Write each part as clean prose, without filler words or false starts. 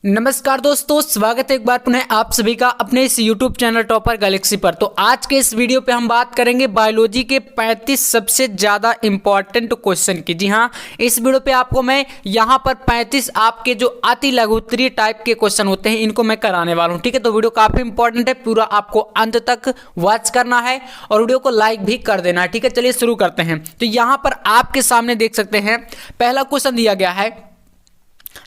नमस्कार दोस्तों, स्वागत है एक बार पुनः आप सभी का अपने इस YouTube चैनल टॉपर गैलेक्सी पर। तो आज के इस वीडियो पे हम बात करेंगे बायोलॉजी के 35 सबसे ज़्यादा इंपॉर्टेंट क्वेश्चन की। जी हाँ, इस वीडियो पे आपको मैं यहाँ पर 35 आपके जो अति लघुत्तरीय टाइप के क्वेश्चन होते हैं इनको मैं कराने वाला हूँ। ठीक है, तो वीडियो काफ़ी इंपॉर्टेंट है, पूरा आपको अंत तक वॉच करना है और वीडियो को लाइक भी कर देना है। ठीक है, चलिए शुरू करते हैं। तो यहाँ पर आपके सामने देख सकते हैं पहला क्वेश्चन दिया गया है,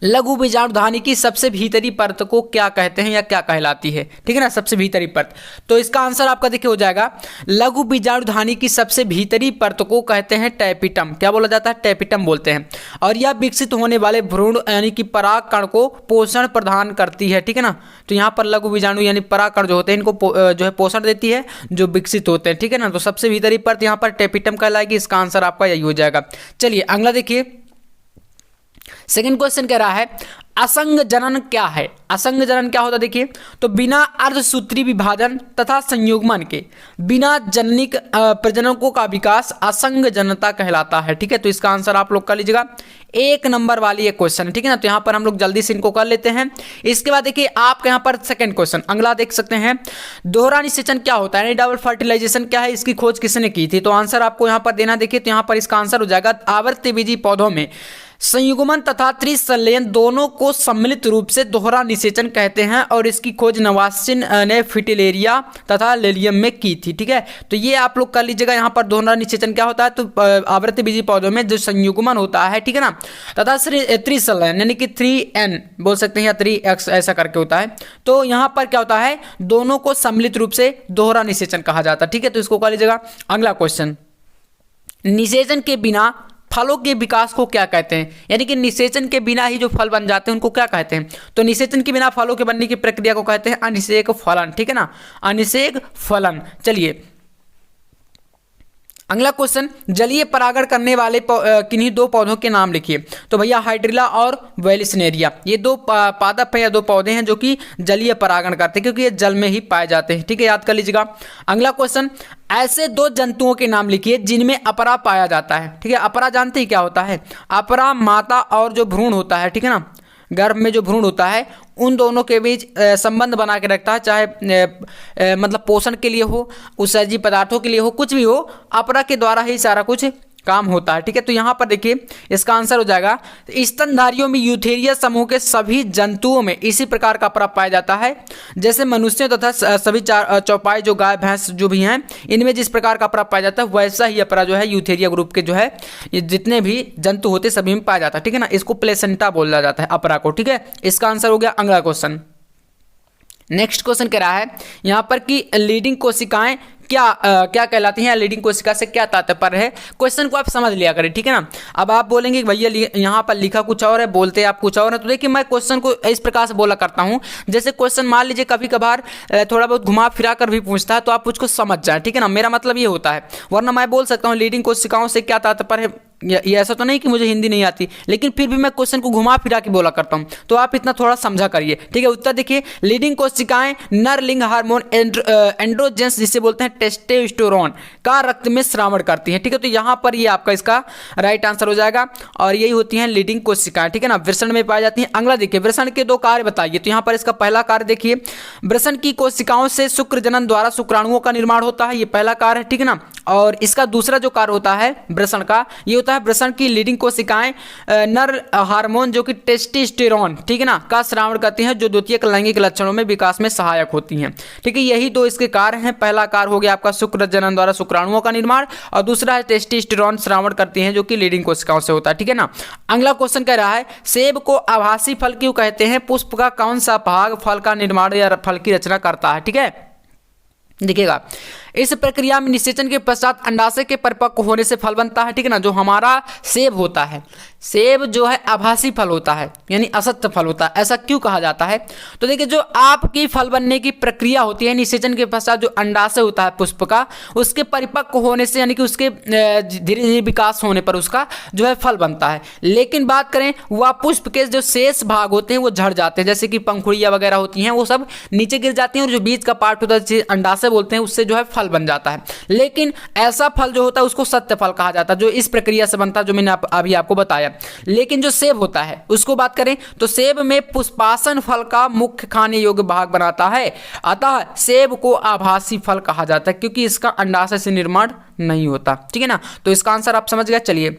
लघु बीजाणुधानी की सबसे भीतरी परत को क्या कहते हैं या क्या कहलाती है। ठीक है ना, सबसे भीतरी परत। तो इसका आंसर आपका देखिए हो जाएगा, लघु बीजाणुधानी की सबसे भीतरी परत को कहते हैं टैपिटम। क्या बोला जाता है? टैपिटम बोलते हैं। और यह विकसित होने वाले भ्रूण यानी कि परागकण को पोषण प्रदान करती है। ठीक है ना, तो यहाँ पर लघु बीजाणु यानी परागकण जो होते हैं इनको जो है पोषण देती है, जो विकसित होते हैं। ठीक है ना, तो सबसे भीतरी परत यहाँ पर टैपिटम कहलाएगी। इसका आंसर आपका यही हो जाएगा। चलिए अगला देखिए, सेकंड क्वेश्चन कह रहा है, असंग जनन क्या है? असंग जनन क्या होता है? देखिए, तो बिना अर्धसूत्री विभाजन तथा संयुग्मन के बिना जननिक प्रजनकों का विकास असंग जनता कहलाता है। ठीक है, तो इसका आंसर आप लोग कर लीजिएगा। एक नंबर वाली एक क्वेश्चन है। ठीक है ना, तो यहाँ पर हम लोग जल्दी से इनको कर लेते हैं। इसके बाद देखिए आपके यहाँ पर सेकंड क्वेश्चन अगला देख सकते हैं, दोहरा निषेचन क्या होता है यानी डबल फर्टिलाइजेशन क्या है, इसकी खोज किसने की थी? तो आंसर आपको यहाँ पर देना। देखिए, तो यहाँ पर इसका आंसर हो जाएगा, आवर्तबीजी पौधों में संयुग्मन तथा त्रिसंलयन दोनों को सम्मिलित रूप से दोहरा निषेचन कहते हैं और इसकी खोज नवासिन ने फिटिलेरिया तथा लेलियम में की थी। ठीक है, तो ये आप लोग कर लीजिएगा। यहाँ पर दोहरा निषेचन क्या होता है? तो आवृत्तिबीजी पौधों में जो संयुग्मन होता है, ठीक है ना, तथा त्रिसंलयन यानी कि 3N बोल सकते हैं या 3X ऐसा करके होता है। तो यहाँ पर क्या होता है? दोनों को सम्मिलित रूप से दोहरा निषेचन कहा जाता है। ठीक है, तो इसको कर लीजिएगा। अगला क्वेश्चन, निषेचन के बिना फलों के विकास को क्या कहते हैं? यानी कि निषेचन के बिना ही जो फल बन जाते हैं उनको क्या कहते हैं? तो निषेचन के बिना फलों के बनने की प्रक्रिया को कहते हैं अनिषेक फलन। ठीक है ना, अनिषेक फलन। चलिए अगला क्वेश्चन, जलीय परागण करने वाले किन्हीं दो पौधों के नाम लिखिए। तो भैया हाइड्रिला और वेलिस्नेरिया, ये दो पादप है या दो पौधे हैं जो कि जलीय परागण करते हैं, क्योंकि ये जल में ही पाए जाते हैं। ठीक है, याद कर लीजिएगा। अगला क्वेश्चन, ऐसे दो जंतुओं के नाम लिखिए जिनमें अपरा पाया जाता है। ठीक है, अपरा जानते ही क्या होता है? अपरा माता और जो भ्रूण होता है, ठीक है ना, गर्भ में जो भ्रूण होता है उन दोनों के बीच संबंध बना के रखता है, चाहे मतलब पोषण के लिए हो, उत्सर्जी पदार्थों के लिए हो, कुछ भी हो, अपरा के द्वारा ही सारा कुछ काम होता है। ठीक है, तो यहाँ पर देखिए इसका आंसर हो जाएगा, स्तनधारियों में यूथेरिया समूह के सभी जंतुओं में इसी प्रकार का अपरा पाया जाता है। जैसे मनुष्यों तथा सभी चौपाई जो गाय भैंस जो भी हैं इनमें जिस प्रकार का अपरा पाया जाता है वैसा ही अपरा जो है यूथेरिया ग्रुप के जो है ये जितने भी जंतु होते सभी में पाया जाता है। ठीक है ना, इसको प्लेसेंटा बोला जाता है अपरा को। ठीक है, इसका आंसर हो गया। अगला क्वेश्चन, नेक्स्ट क्वेश्चन कह रहा है यहाँ पर कि लीडिंग कोशिकाएं क्या कहलाती हैं? लीडिंग कोशिका से क्या तात्पर्य है? क्वेश्चन को आप समझ लिया करें। ठीक है ना, अब आप बोलेंगे भैया यहाँ पर लिखा कुछ और है, बोलते आप कुछ और है। तो देखिए मैं क्वेश्चन को इस प्रकार से बोला करता हूँ, जैसे क्वेश्चन मान लीजिए कभी कभार थोड़ा बहुत घुमा फिरा कर भी पूछता है तो आप उसको समझ जाए। ठीक है ना, मेरा मतलब ये होता है, वरना मैं बोल सकता हूँ लीडिंग कोशिकाओं से क्या तात्पर्य है। ये ऐसा तो नहीं कि मुझे हिंदी नहीं आती, लेकिन फिर भी मैं क्वेश्चन को घुमा फिरा के बोला करता हूं, तो आप इतना थोड़ा समझा करिए। ठीक है, उत्तर देखिए, लीडिंग कोशिकाएं नर लिंग हार्मोन एंड्रोजेंस जिसे बोलते हैं टेस्टोस्टेरोन का रक्त में श्रावण करती हैं। ठीक है, तो यहां पर ये आपका इसका राइट आंसर हो जाएगा और यही होती हैं लीडिंग कोशिकाएं। ठीक है ना, वृषण में पाई जाती हैं। अगला देखिए, वृषण के दो कार्य बताइए। तो यहाँ पर इसका पहला कार्य देखिए, वृषण की कोशिकाओं से शुक्र जनन द्वारा शुक्राणुओं का निर्माण होता है, ये पहला कार्य है। ठीक है ना, और इसका दूसरा जो कार्य होता है वृषण का, ये होता है वृषण की लीडिंग कोशिकाएं नर हार्मोन जो कि टेस्टोस्टेरोन, ठीक है ना, का श्रावण करती हैं, जो द्वितीयक लैंगिक लक्षणों में विकास में सहायक होती हैं। ठीक है, यही दो इसके कार्य हैं। पहला कार्य हो गया आपका शुक्र जनन द्वारा शुक्राणुओं का निर्माण और दूसरा है टेस्टोस्टेरोन श्रावण करती हैं जो कि लीडिंग कोशिकाओं से होता है। ठीक है ना, अगला क्वेश्चन कह रहा है, सेब को आभासी फल क्यों कहते हैं? पुष्प का कौन सा भाग फल का निर्माण या फल की रचना करता है? ठीक है, देखिएगा इस प्रक्रिया में निषेचन के पश्चात अंडाशय के परिपक्व होने से फल बनता है। ठीक है ना, जो हमारा सेब होता है, सेब जो है आभासी फल होता है यानी असत्य फल होता है। ऐसा क्यों कहा जाता है? तो देखिए जो आपकी फल बनने की प्रक्रिया होती है निषेचन के पश्चात जो अंडाशय होता है पुष्प का, उसके परिपक्व होने से यानी कि उसके धीरे धीरे विकास होने पर उसका जो है फल बनता है। लेकिन बात करें वह पुष्प के जो शेष भाग होते हैं वो झड़ जाते हैं, जैसे कि पंखुड़ियाँ वगैरह होती हैं वो सब नीचे गिर जाती हैं और जो बीज का पार्ट होता है जिसे अंडाशय बोलते हैं उससे जो है फल फल बन जाता है। लेकिन ऐसा फल जो होता है उसको सत्य फल कहा जाता है, जो इस प्रक्रिया से बनता है जो मैंने अभी आपको बताया। लेकिन जो सेब होता है उसको बात करें तो सेब में पुष्पासन फल का मुख्य खाने योग्य भाग बनाता है, अतः सेब को आभासी फल कहा जाता है क्योंकि इसका अंडाशय से निर्माण नहीं होता। ठीक है ना, तो इसका आंसर आप समझ गए। चलिए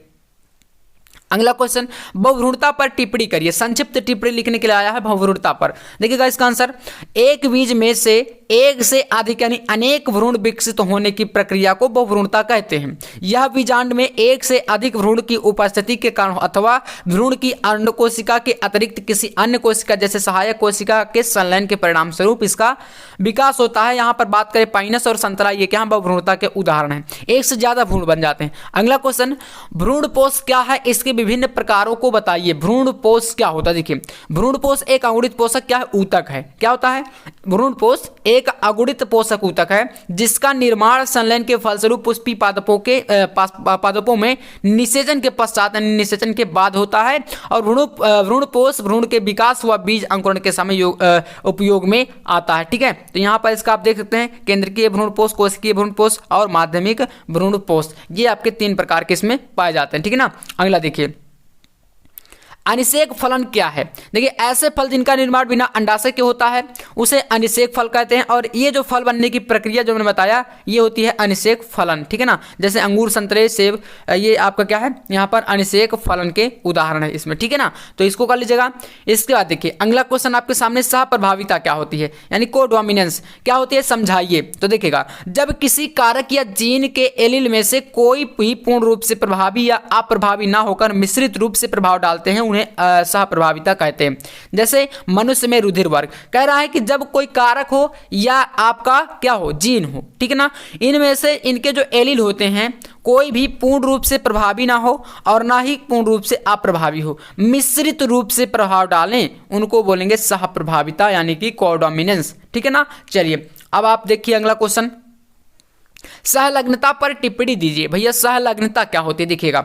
अगला क्वेश्चन, बहुभ्रूणता पर टिप्पणी करिए। संक्षिप्त टिप्पणी लिखने के लिए आया है बहुभ्रूणता पर। देखिएगा इसका आंसर, एक बीज में से एक से अधिक यानी अनेक भ्रूण विकसित होने की प्रक्रिया को बहुभ्रूणता कहते हैं। यह बीजांड में एक से अधिक भ्रूण की उपस्थिति के कारण अथवा भ्रूण की अंड कोशिका के अतिरिक्त किसी अन्य कोशिका जैसे सहायक कोशिका के संलयन के परिणाम स्वरूप इसका विकास होता है। यहाँ पर बात करें पाइनस और संतरा, ये क्या बहुभ्रूणता के उदाहरण हैं। एक से ज्यादा भ्रूण बन जाते हैं। अगला क्वेश्चन, भ्रूणपोष क्या है, इसके विभिन्न प्रकारों को बताइए। भ्रूणपोष क्या होता है? देखिए भ्रूणपोष एक अगुणित पोषक क्या है? ऊतक है। क्या होता है? भ्रूणपोष एक अगुणित पोषक ऊतक है जिसका निर्माण संलयन के फलस्वरूप पुष्पी पादपों में निषेचन के पश्चात यानी निषेचन के बाद होता है। और भ्रूणपोष भ्रूण के विकास व बीज अंकुरण के समय उपयोग में आता है। ठीक है, तो यहाँ पर इसका आप देख सकते हैं केंद्रीय भ्रूणपोष, कोशिकीय भ्रूणपोष और माध्यमिक भ्रूणपोष, ये आपके 3 प्रकार के इसमें पाए जाते हैं। ठीक है ना, अगला देखिए अनिषेक फलन क्या है। देखिए ऐसे फल जिनका निर्माण बिना अंडाशय के होता है उसे अनिषेक फल कहते हैं। और ये जो फल बनने की प्रक्रिया जो मैंने बताया ये होती है अनिषेक फलन। ठीक है ना, जैसे अंगूर, संतरे, सेब, ये आपका क्या है यहाँ पर अनिषेक फलन के उदाहरण है इसमें। ठीक है ना, तो इसको कर लीजिएगा। इसके बाद देखिए अगला क्वेश्चन आपके सामने, सहप्रभाविता क्या होती है यानी कोडोमिनेंस क्या होती है, समझाइए। तो देखिएगा जब किसी कारक या जीन के एलील में से कोई भी पूर्ण रूप से प्रभावी या अप्रभावी ना होकर मिश्रित रूप से प्रभाव डालते हैं उन्हें सहप्रभाविता कहते हैं। जैसे मनुष्य में रुधिर वर्ग कह रहा है कि जब कोई कारक हो या आपका क्या हो, जीन हो, ठीक है ना, इनमें से इनके जो एलील होते हैं कोई भी पूर्ण रूप से प्रभावी ना हो और ना ही पूर्ण रूप से अप्रभावी हो, मिश्रित रूप से प्रभाव डालें, उनको बोलेंगे सहप्रभाविता यानी कि कोडोमिनेंस। ठीक है ना, चलिए अब आप देखिए अगला क्वेश्चन, सहलग्नता पर टिप्पणी दीजिए। भैया सहलग्नता क्या होती है? देखिएगा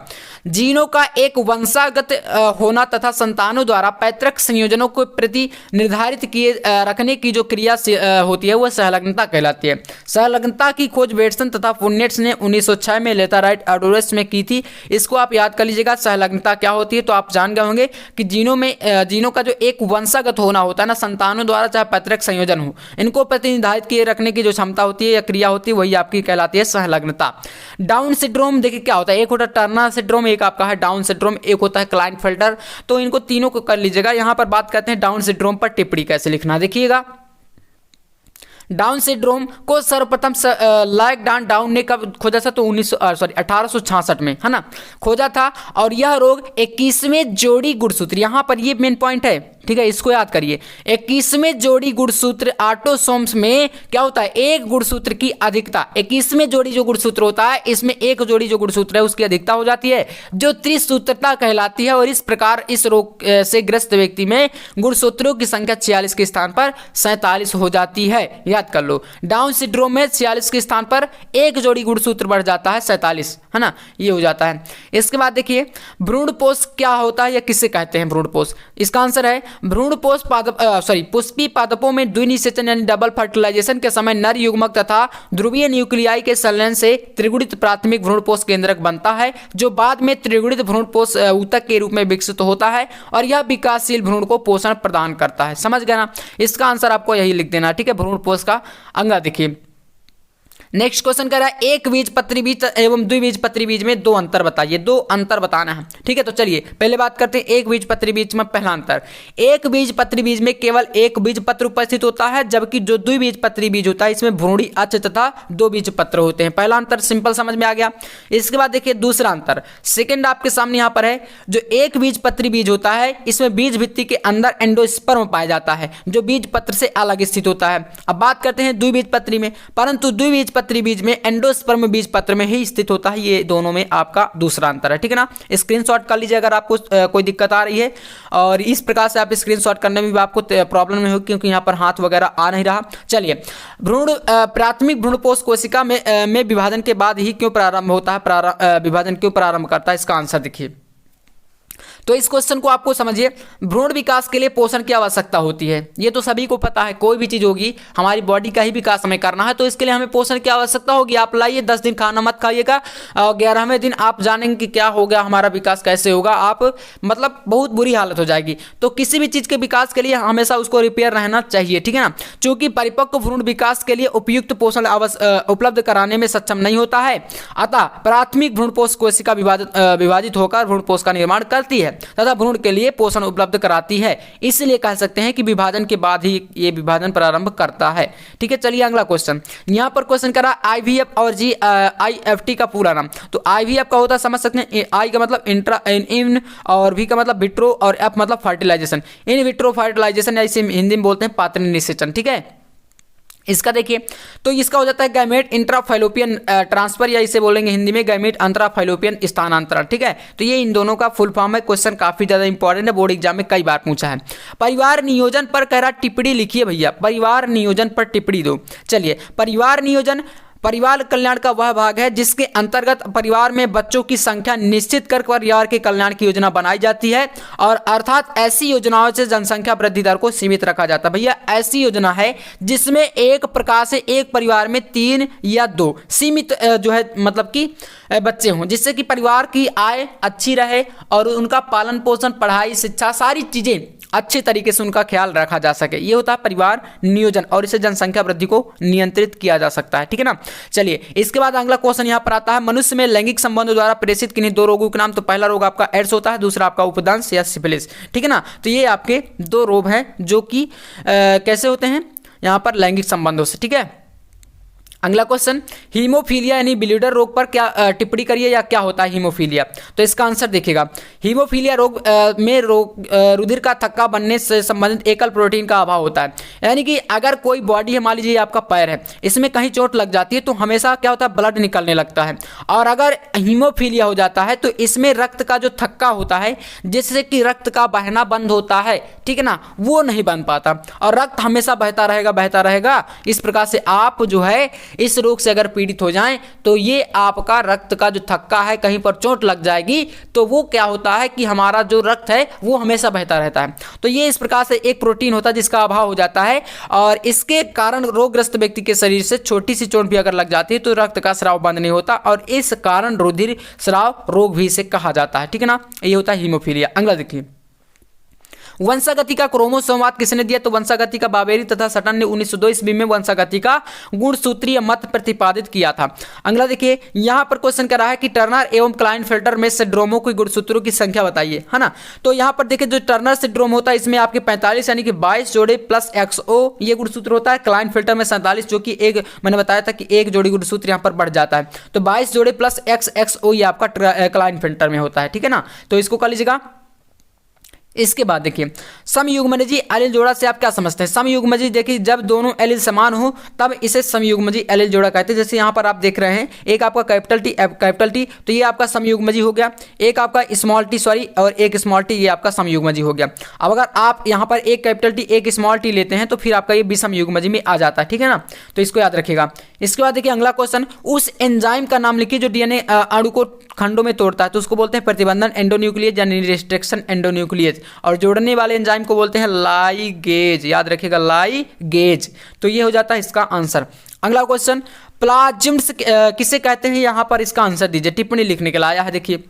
जीनों का एक वंशागत होना तथा संतानों द्वारा पैतृक संयोजनों को प्रति निर्धारित किए रखने की जो क्रिया होती है वह सहलग्नता कहलाती है। सहलग्नता की खोज बेटसन तथा पुन्नेट्स ने 1906 में लेथराइट एडोरस में की थी। इसको आप याद कर लीजिएगा सहलग्नता क्या होती है। तो आप जान गए होंगे कि जीनों का जो एक वंशागत होना होता है ना, संतानों द्वारा चाहे पैतृक संयोजन हो, इनको प्रतिनिधारित किए रखने की जो क्षमता होती है या क्रिया होती है वही आपकी कहलाती है सहलग्नता। डाउन सिंड्रोम देखिए क्या होता है, एक होता है टर्नर सिंड्रोम, एक आपका है डाउन सिंड्रोम, एक होता है क्लाइनफेल्टर। तो इनको तीनों को कर लीजिएगा। यहां पर बात करते हैं डाउन सिंड्रोम पर टिप्पणी कैसे लिखना। देखिएगा डाउन सिंड्रोम को सर्वप्रथम लैगडान डाउन ने कब खोजा था? तो 1866 में, है ना, खोजा था। और यह रोग 21वें जोड़ी गुणसूत्र, यहां पर ये मेन पॉइंट है, ठीक है, इसको याद करिए। 21वें जोड़ी गुणसूत्र ऑटोसोम्स में क्या होता है, एक गुणसूत्र की अधिकता, 21वें जोड़ी जो गुणसूत्र होता है इसमें एक जोड़ी जो गुणसूत्र है उसकी अधिकता हो जाती है जो त्रिसूत्रता कहलाती है। और इस प्रकार इस रोग से ग्रस्त व्यक्ति में गुणसूत्रों की संख्या 46 के स्थान पर 47 हो जाती है। याद कर लो, डाउन सिंड्रोम में 46 के स्थान पर एक जोड़ी गुणसूत्र बढ़ जाता है 47, है ना, ये हो जाता है। इसके बाद देखिए भ्रूणपोष क्या होता है या किसे कहते हैं भ्रूणपोष? इसका आंसर है भ्रूणपोष पुष्पी पादपों में द्विनिषेचन यानी डबल फर्टिलाइजेशन के समय नर युग्मक तथा ध्रुवीय न्यूक्लियाई के संलयन से त्रिगुणित प्राथमिक भ्रूणपोष केंद्रक बनता है जो बाद में त्रिगुणित भ्रूणपोष ऊतक के रूप में विकसित होता है और यह विकासशील भ्रूण को पोषण प्रदान करता है। समझ गए ना? इसका आंसर आपको यही लिख देना, ठीक है, भ्रूणपोष का। अगला देखिए नेक्स्ट क्वेश्चन कह रहा है एक बीजपत्री बीज एवं द्विबीजपत्री बीज में दो अंतर बताइए। दो अंतर बताना है, ठीक है। तो चलिए पहले बात करते हैं एक बीजपत्री बीज में पहला अंतर। एक बीजपत्री बीज में केवल एक बीजपत्र उपस्थित होता है जबकि जो द्विबीजपत्री बीज होता है इसमें भ्रूणी अक्ष तथा दो बीजपत्र होते हैं। पहला अंतर सिंपल समझ में आ गया। इसके बाद देखिए दूसरा अंतर, सेकेंड आपके सामने यहाँ पर है। जो एक बीजपत्री बीज होता है इसमें बीज भित्ति के अंदर एंडोस्पर्म पाया जाता है जो बीज पत्र से अलग स्थित होता है। अब बात करते हैं द्विबीजपत्री में, परंतु द्विबीजपत्री बीज में एंडोस्पर्म बीज पत्र में ही स्थित होता है। ये दोनों में आपका दूसरा अंतर है, ठीक है ना। स्क्रीनशॉट कर लीजिए अगर आपको कोई दिक्कत आ रही है। और इस प्रकार से आप स्क्रीनशॉट करने में भी आपको प्रॉब्लम नहीं होगी क्योंकि यहाँ पर हाथ वगैरह आ नहीं रहा। चलिए प्राथमिक भ्रूणपोष कोशिका में विभाजन के बाद ही क्यों प्रारंभ होता है, विभाजन क्यों प्रारंभ करता है, इसका आंसर देखिए। तो इस क्वेश्चन को आपको समझिए, भ्रूण विकास के लिए पोषण की आवश्यकता होती है, ये तो सभी को पता है। कोई भी चीज होगी, हमारी बॉडी का ही विकास हमें करना है तो इसके लिए हमें पोषण की आवश्यकता होगी। आप लाइए 10 दिन खाना मत खाइएगा और 11वें दिन आप जानेंगे कि क्या हो गया, हमारा विकास कैसे होगा, आप मतलब बहुत बुरी हालत हो जाएगी। तो किसी भी चीज के विकास के लिए हमेशा उसको रिपेयर रहना चाहिए, ठीक है ना। चूंकि परिपक्व भ्रूण विकास के लिए उपयुक्त पोषण उपलब्ध कराने में सक्षम नहीं होता है, अतः प्राथमिक भ्रूणपोष कोशिका विभाजित होकर भ्रूणपोष का निर्माण करती है तथा भ्रूण के लिए पोषण उपलब्ध कराती है। इसलिए कह सकते हैं कि विभाजन के बाद ही ये विभाजन प्रारंभ करता है, ठीक है। चलिए अगला क्वेश्चन, यहाँ पर क्वेश्चन करा आईवीएफ और जीआईएफटी का पूरा नाम। तो आईवीएफ का होता है, समझ सकते हैं, आई का मतलब इंट्रा इन और वी का मतलब विट्रो और एफ मतलब फर्टिलाइजेशन, इन विट्रो फर्टिलाइजेशन, या इसे हिंदी में बोलते हैं पात्र निषेचन, ठीक है। इसका देखिए, तो इसका हो जाता है गैमेट इंट्राफैलोपियन ट्रांसफर, या इसे बोलेंगे हिंदी में गैमेट अंतराफैलोपियन स्थानांतरण, ठीक है। तो ये इन दोनों का फुल फॉर्म है। क्वेश्चन काफी ज्यादा इंपॉर्टेंट है, बोर्ड एग्जाम में कई बार पूछा है। परिवार नियोजन पर कह रहा टिप्पणी लिखिए भैया, परिवार नियोजन पर टिप्पणी दो। चलिए, परिवार नियोजन परिवार कल्याण का वह भाग है जिसके अंतर्गत परिवार में बच्चों की संख्या निश्चित कर परिवार के कल्याण की योजना बनाई जाती है, और अर्थात ऐसी योजनाओं से जनसंख्या वृद्धि दर को सीमित रखा जाता है। भैया ऐसी योजना है जिसमें एक प्रकार से एक परिवार में 3 या 2 सीमित जो है मतलब कि बच्चे हों, जिससे कि परिवार की आय अच्छी रहे और उनका पालन पोषण, पढ़ाई, शिक्षा, सारी चीजें अच्छे तरीके से उनका ख्याल रखा जा सके। ये होता है परिवार नियोजन, और इससे जनसंख्या वृद्धि को नियंत्रित किया जा सकता है, ठीक है ना। चलिए, इसके बाद अगला क्वेश्चन यहाँ पर आता है, मनुष्य में लैंगिक संबंधों द्वारा प्रेषित किन्हीं 2 रोगों के नाम। तो पहला रोग आपका एड्स होता है, दूसरा आपका उपदंश या सिफिलिस, ठीक है ना। तो ये आपके 2 रोग हैं जो कि कैसे होते हैं, यहाँ पर लैंगिक संबंधों से, ठीक है। अगला क्वेश्चन, हीमोफीलिया यानी ब्लीडर रोग पर क्या टिप्पणी करिए, या क्या होता है हीमोफीलिया। तो इसका आंसर देखिएगा, हीमोफीलिया रोग में रुधिर का थक्का बनने से संबंधित एकल प्रोटीन का अभाव होता है। यानी कि अगर कोई बॉडी है, मान लीजिए आपका पैर है, इसमें कहीं चोट लग जाती है तो हमेशा क्या होता है, ब्लड निकलने लगता है। और अगर हीमोफीलिया हो जाता है तो इसमें रक्त का जो थक्का होता है, जिससे कि रक्त का बहना बंद होता है, ठीक है ना, वो नहीं बन पाता और रक्त हमेशा बहता रहेगा बहता रहेगा। इस प्रकार से आप जो है इस रोग से अगर पीड़ित हो जाएं तो ये आपका रक्त का जो थक्का है, कहीं पर चोट लग जाएगी तो वो क्या होता है कि हमारा जो रक्त है वो हमेशा बहता रहता है। तो ये इस प्रकार से एक प्रोटीन होता है जिसका अभाव हो जाता है, और इसके कारण रोगग्रस्त व्यक्ति के शरीर से छोटी सी चोट भी अगर लग जाती है तो रक्त का स्राव बंद नहीं होता, और इस कारण रुधिर स्राव रोग भी इसे कहा जाता है, ठीक है ना। ये होता है हीमोफीलिया। अगला देखिए, वंशागति का क्रोमोसोमवाद किसने दिया। तो वंशागति का बाबेरी तथा सटन ने 1902 ईस्वी में वंशागति का गुणसूत्रीय मत प्रतिपादित किया था। अगला देखिए, यहाँ पर क्वेश्चन कर रहा है कि टर्नर एवं क्लाइनफेल्टर में सिंड्रोमों की गुणसूत्रों की संख्या बताइए, है ना। तो यहाँ पर देखिए, जो टर्नर सिंड्रोम होता है इसमें आपके 45 यानी कि 22 जोड़े प्लस XO ये गुणसूत्र होता है। क्लाइनफेल्टर में 47 जो कि एक मैंने बताया था कि एक जोड़ी गुणसूत्र यहाँ पर बढ़ जाता है, तो 22 जोड़े प्लस XO ये आपका क्लाइनफेल्टर में होता है, ठीक है ना। तो इसको कर लीजिएगा। इसके बाद देखिए, समयुग्मजी एलील जोड़ा से आप क्या समझते हैं। समयुग्मजी देखिए, जब दोनों एलील समान हो तब इसे समयुग्मजी एलील जोड़ा कहते हैं। जैसे यहाँ पर आप देख रहे हैं, एक आपका कैपिटल टी तो ये आपका समयुग्मजी हो गया, एक आपका स्मॉल टी और एक स्मॉल टी ये आपका समयुग्मजी हो गया। अब अगर आप यहाँ पर एक कैपिटल टी एक स्मॉल टी लेते हैं तो फिर आपका ये विषमयुग्मजी में आ जाता है, ठीक है ना। तो इसको याद रखिएगा। इसके बाद देखिए अगला क्वेश्चन, उस एंजाइम का नाम लिखिए जो डीएनए अणु को खंडों में तोड़ता है। तो उसको बोलते हैं प्रतिबंधन एंडोन्यूक्लियस यानी रिस्ट्रिक्शन एंडोन्यूक्लियस, और जोड़ने वाले एंजाइम को बोलते हैं लाइगेज। याद रखिएगा, लाइगेज। तो ये हो जाता है इसका आंसर। अगला क्वेश्चन, प्लाज्मिड्स किसे कहते हैं, यहां पर इसका आंसर दीजिए। टिप्पणी लिखने के लिए आया है, देखिए।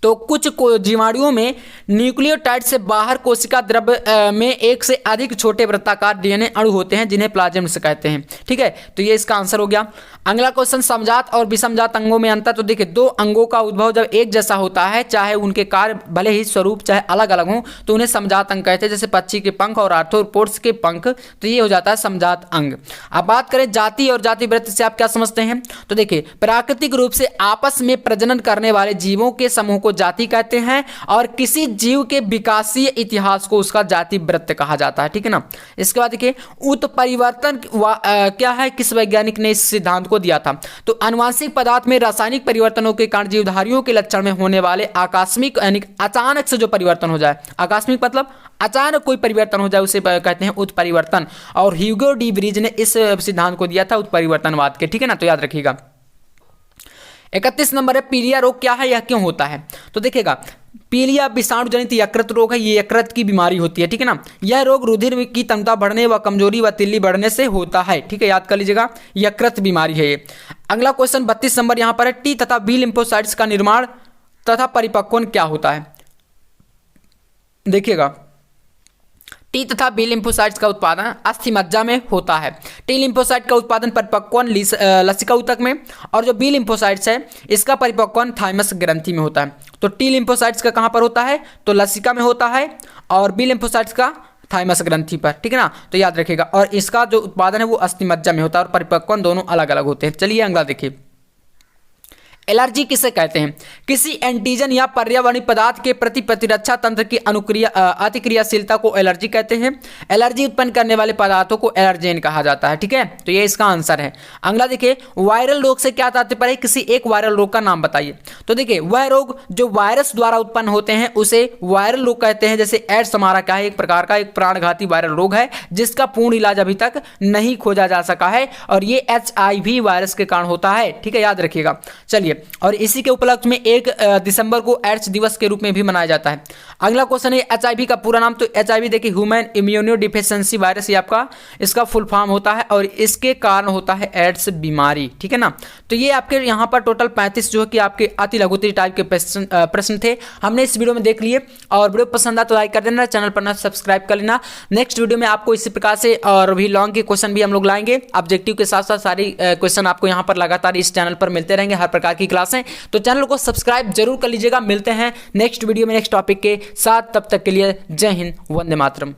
तो कुछ जीवाणुओं में न्यूक्लियोटाइड से बाहर कोशिका द्रव्य में एक से अधिक छोटे वृत्ताकार डीएनए अणु होते हैं जिन्हें प्लाज्मिड्स कहते हैं, ठीक है। तो ये इसका आंसर हो गया। अगला क्वेश्चन, समजात और विषमजात अंगों में अंतर। तो देखिए, 2 अंगों का उद्भव जब एक जैसा होता है, चाहे उनके कार्य भले ही स्वरूप चाहे अलग अलग हों, तो उन्हें समजात अंग कहते हैं। जैसे पक्षी के पंख और आर्थ्रोपोड्स के पंख, तो ये हो जाता है समजात अंग। अब बात करें जाति और जातिवृत्ति से आप क्या समझते हैं। तो देखिए, प्राकृतिक रूप से आपस में प्रजनन करने वाले जीवों के समूह को जाति कहते हैं, और किसी जीव के विकासीय इतिहास को उसका जाति वृत्त कहा जाता है, ठीक है ना। इसके बाद देखिए, उत्परिवर्तन क्या है, किस वैज्ञानिक ने इस सिद्धांत को दिया था। तो अनुवांशिक पदार्थ में रासायनिक परिवर्तनों के कारण जीवधारियों के लक्षण में होने वाले आकस्मिक यानी अचानक से जो परिवर्तन हो जाए, आकस्मिक मतलब अचानक कोई परिवर्तन हो जाए, उसे कहते हैं उत्परिवर्तन। और ह्यूगो डी ब्रीज ने इस सिद्धांत को दिया था उत्परिवर्तनवाद के, ठीक है ना। तो याद रखिएगा। 31 नंबर है, पीलिया रोग क्या है, यह क्यों होता है। तो देखिएगा, पीलिया विषाणु जनित यकृत रोग है, ये यकृत की बीमारी होती है, ठीक है ना। यह रोग रुधिर की तंत्रिका बढ़ने व कमजोरी व तिल्ली बढ़ने से होता है, ठीक है, याद कर लीजिएगा, यकृत बीमारी है ये। अगला क्वेश्चन 32 नंबर यहाँ पर है, टी तथा बी लिम्फोसाइट्स का निर्माण तथा परिपक्वन क्या होता है। देखिएगा, टी तथा बी लिम्फोसाइट्स का उत्पादन अस्थि मज्जा में होता है। टी लिम्फोसाइट का उत्पादन परिपक्वन लसिका ऊतक में, और जो बी लिम्फोसाइट्स है इसका परिपक्वन थाइमस ग्रंथि में होता है। तो टी लिम्फोसाइट्स का कहाँ पर होता है, तो लसिका में होता है, और बी लिम्फोसाइट्स का थाइमस ग्रंथि पर, ठीक है ना। तो याद रखिएगा, और इसका जो उत्पादन है वो अस्थि मज्जा में होता है और परिपक्वन दोनों अलग अलग होते हैं। चलिए अगला देखिए, एलर्जी किसे कहते हैं, किसी एंटीजन या पर्यावरणीय पदार्थ के प्रति प्रतिरक्षा तंत्र की अतिक्रियाशीलता को एलर्जी कहते हैं। एलर्जी उत्पन्न करने वाले पदार्थों को एलर्जेन कहा जाता है, ठीक है, तो ये इसका आंसर है। अगला देखिए, वायरल रोग से क्या तात्पर्य है, किसी एक वायरल रोग का नाम बताइए। तो देखिए, वह रोग जो वायरस द्वारा उत्पन्न होते हैं उसे वायरल रोग कहते हैं। जैसे एड्स हमारा क्या है, एक प्रकार का एक प्राणघाती वायरल रोग है जिसका पूर्ण इलाज अभी तक नहीं खोजा जा सका है, और ये HIV वायरस के कारण होता है, ठीक है, याद रखिएगा। चलिए, और इसी के उपलक्ष्य में 1 दिसंबर को एड्स दिवस के रूप में भी मनाया जाता है। अगला क्वेश्चन है HIV का पूरा नाम। तो HIV देखिए ह्यूमन इम्यूनो डिफिशिएंसी वायरस, ये आपका इसका फुल फॉर्म होता है, और इसके कारण होता है एड्स बीमारी, ठीक है ना। तो ये आपके यहाँ पर टोटल 35 जो है कि आपके अति लघुत्तरीय टाइप के प्रश्न थे, हमने इस वीडियो में देख लिए। और वीडियो पसंद आया तो लाइक कर देना, चैनल पर ना सब्सक्राइब कर लेना। नेक्स्ट वीडियो में आपको इसी प्रकार से और भी लॉन्ग के क्वेश्चन भी हम लोग लाएंगे, ऑब्जेक्टिव के साथ साथ सारी क्वेश्चन आपको यहाँ पर लगातार इस चैनल पर मिलते रहेंगे, हर प्रकार की क्लासें। तो चैनल को सब्सक्राइब जरूर कर लीजिएगा। मिलते हैं नेक्स्ट वीडियो में नेक्स्ट टॉपिक के साथ, तब तक के लिए जय हिंद, वंदे मातरम।